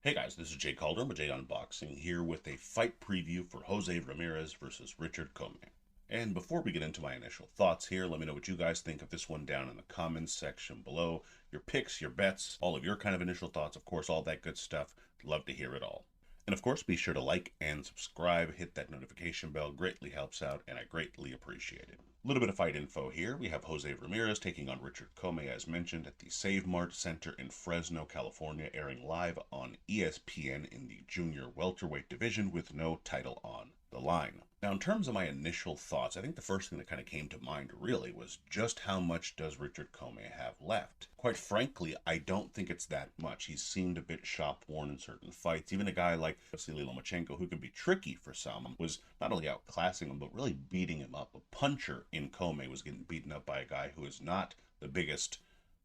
Hey guys, this is Jay Calder with Jay Unboxing here with a fight preview for Jose Ramirez versus Richard Commey. And before we get into my initial thoughts here, let me know what you guys think of this one down in the comments section below. Your picks, your bets, all of your kind of initial thoughts, of course, all that good stuff. Love to hear it all. And of course, be sure to like and subscribe, hit that notification bell, greatly helps out, and I greatly appreciate it. A little bit of fight info here. We have Jose Ramirez taking on Richard Commey, as mentioned, at the Save Mart Center in Fresno, California, airing live on ESPN in the junior welterweight division with no title on the line. Now, in terms of my initial thoughts, I think the first thing that kind of came to mind really was just how much does Richard Commey have left? Quite frankly, I don't think it's that much. He's seemed a bit shop-worn in certain fights. Even a guy like Vasily Lomachenko, who can be tricky for some, was not only outclassing him, but really beating him up. A puncher in Commey was getting beaten up by a guy who is not the biggest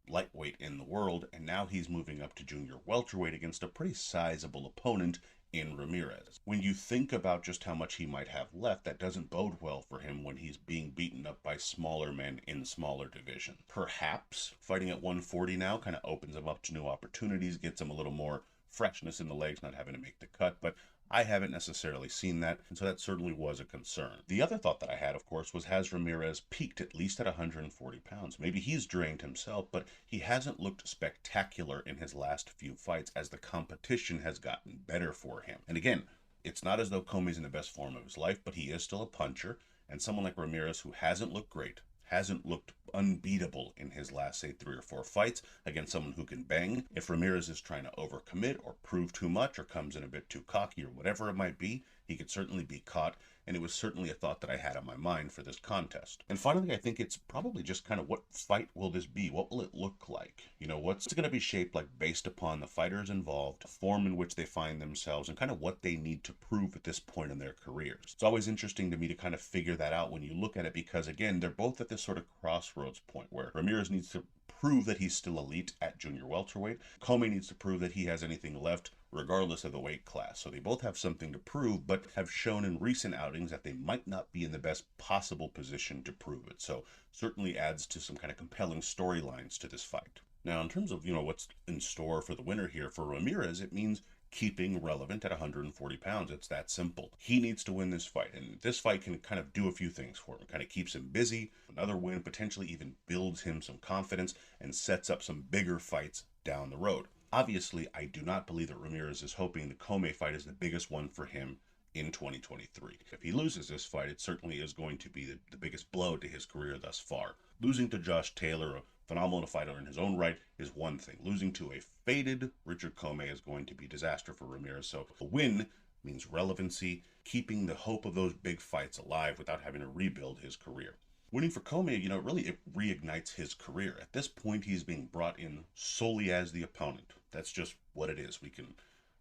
lightweight in the world, and now he's moving up to junior welterweight against a pretty sizable opponent in Ramirez. When you think about just how much he might have left, that doesn't bode well for him when he's being beaten up by smaller men in smaller division. Perhaps fighting at 140 now kind of opens him up to new opportunities, gets him a little more freshness in the legs, not having to make the cut, but I haven't necessarily seen that, and so that certainly was a concern. The other thought that I had, of course, was has Ramirez peaked at least at 140 pounds? Maybe he's drained himself, but he hasn't looked spectacular in his last few fights as the competition has gotten better for him. And again, it's not as though Commey's in the best form of his life, but he is still a puncher, and someone like Ramirez who hasn't looked great, hasn't looked unbeatable in his last, say, 3 or 4 fights against someone who can bang. If Ramirez is trying to overcommit or prove too much or comes in a bit too cocky or whatever it might be, he could certainly be caught, and it was certainly a thought that I had on my mind for this contest. And finally, I think it's probably just kind of what fight will this be? What will it look like? You know, what's it going to be shaped like based upon the fighters involved, the form in which they find themselves, and kind of what they need to prove at this point in their careers. It's always interesting to me to kind of figure that out when you look at it because, again, they're both at this sort of crossroads point where Ramirez needs to prove that he's still elite at junior welterweight. Commey needs to prove that he has anything left regardless of the weight class. So they both have something to prove, but have shown in recent outings that they might not be in the best possible position to prove it. So certainly adds to some kind of compelling storylines to this fight. Now, in terms of, what's in store for the winner here, for Ramirez, it means keeping relevant at 140 pounds. It's that simple. He needs to win this fight, and this fight can kind of do a few things for him. It kind of keeps him busy. Another win potentially even builds him some confidence and sets up some bigger fights down the road. Obviously, I do not believe that Ramirez is hoping the Commey fight is the biggest one for him in 2023. If he loses this fight, it certainly is going to be the biggest blow to his career thus far. Losing to Josh Taylor, a phenomenal fighter in his own right, is one thing. Losing to a faded Richard Commey is going to be disaster for Ramirez. So a win means relevancy, keeping the hope of those big fights alive without having to rebuild his career. Winning for Commey, it reignites his career. At this point, he's being brought in solely as the opponent. That's just what it is. We can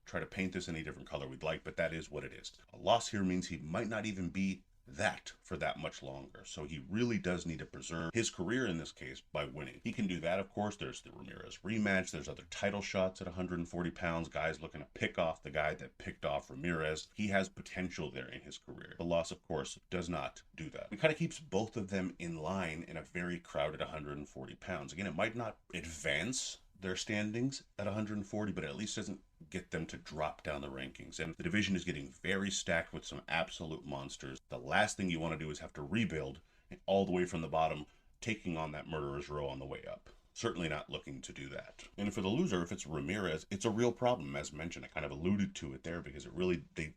try to paint this any different color we'd like, but that is what it is. A loss here means he might not even be that for that much longer. So he really does need to preserve his career in this case by winning. He can do that, of course. There's the Ramirez rematch. There's other title shots at 140 pounds. Guys looking to pick off the guy that picked off Ramirez. He has potential there in his career. The loss, of course, does not do that. It kind of keeps both of them in line in a very crowded 140 pounds. Again, it might not advance their standings at 140, but at least doesn't get them to drop down the rankings. And the division is getting very stacked with some absolute monsters. The last thing you want to do is have to rebuild all the way from the bottom, taking on that murderer's row on the way up. Certainly not looking to do that. And for the loser, if it's Ramirez, it's a real problem. As mentioned, I kind of alluded to it there because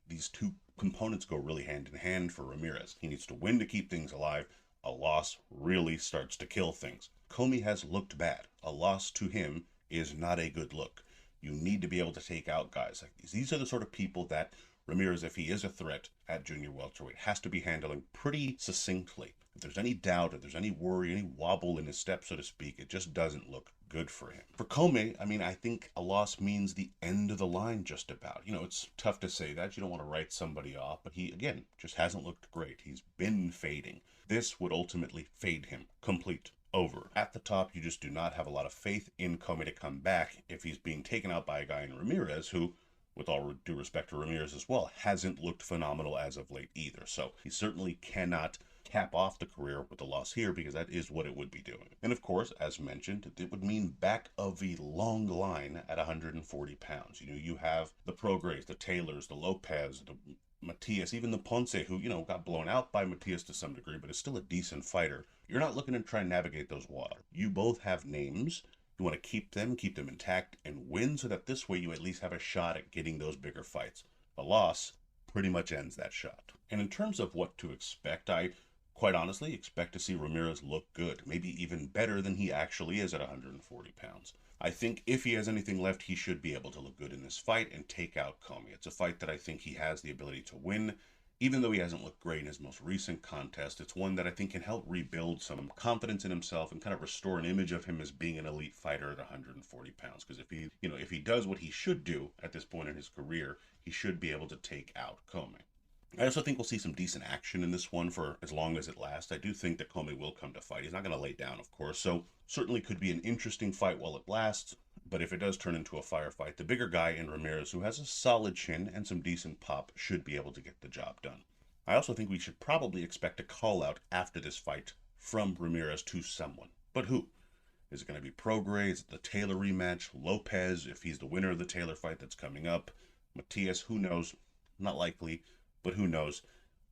these two components go really hand in hand for Ramirez. He needs to win to keep things alive. A loss really starts to kill things. Commey has looked bad. A loss to him is not a good look. You need to be able to take out guys like these. These are the sort of people that Ramirez, if he is a threat at junior welterweight, has to be handling pretty succinctly. If there's any doubt, if there's any worry, any wobble in his step, so to speak, it just doesn't look good for him. For Commey, I think a loss means the end of the line just about. It's tough to say that. You don't want to write somebody off, but he, again, just hasn't looked great. He's been fading. This would ultimately fade him. Complete. Over. At the top, you just do not have a lot of faith in Commey to come back if he's being taken out by a guy in Ramirez who, with all due respect to Ramirez as well, hasn't looked phenomenal as of late either. So he certainly cannot cap off the career with the loss here, because that is what it would be doing. And of course, as mentioned, it would mean back of a long line at 140 pounds. You know, you have the Prograis, the Taylors, the Lopez, the Matias, even the Ponce, who, you know, got blown out by Matias to some degree, but is still a decent fighter. You're not looking to try and navigate those waters. You both have names. You want to keep them intact, and win, so that this way you at least have a shot at getting those bigger fights. A loss pretty much ends that shot. And in terms of what to expect, I quite honestly expect to see Ramirez look good, maybe even better than he actually is at 140 pounds. I think if he has anything left, he should be able to look good in this fight and take out Commey. It's a fight that I think he has the ability to win. Even though he hasn't looked great in his most recent contest, it's one that I think can help rebuild some confidence in himself and kind of restore an image of him as being an elite fighter at 140 pounds. Because if he does what he should do at this point in his career, he should be able to take out Commey. I also think we'll see some decent action in this one for as long as it lasts. I do think that Commey will come to fight. He's not going to lay down, of course, so certainly could be an interesting fight while it lasts. But if it does turn into a firefight, the bigger guy in Ramirez, who has a solid chin and some decent pop, should be able to get the job done. I also think we should probably expect a call out after this fight from Ramirez to someone. But who? Is it going to be Prograis? Is it the Taylor rematch? Lopez, if he's the winner of the Taylor fight that's coming up? Matias, who knows? Not likely, but who knows?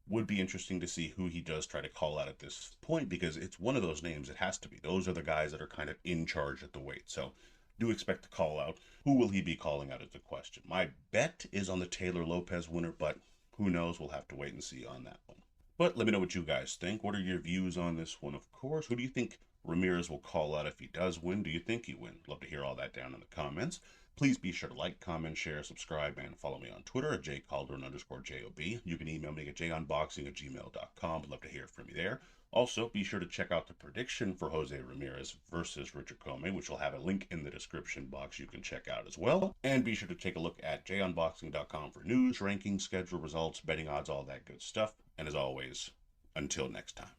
Would be interesting to see who he does try to call out at this point, because it's one of those names. It has to be. Those are the guys that are kind of in charge at the weight. So do expect to call out. Who will he be calling out is the question. My bet is on the Taylor-Lopez winner, but who knows? We'll have to wait and see on that one. But let me know what you guys think. What are your views on this one, of course? Who do you think Ramirez will call out if he does win? Do you think he wins? Love to hear all that down in the comments. Please be sure to like, comment, share, subscribe, and follow me on Twitter at jcalderon_JOB. You can email me at junboxing@gmail.com. I'd love to hear from you there. Also, be sure to check out the prediction for Jose Ramirez versus Richard Commey, which will have a link in the description box you can check out as well. And be sure to take a look at junboxing.com for news, rankings, schedule, results, betting odds, all that good stuff. And as always, until next time.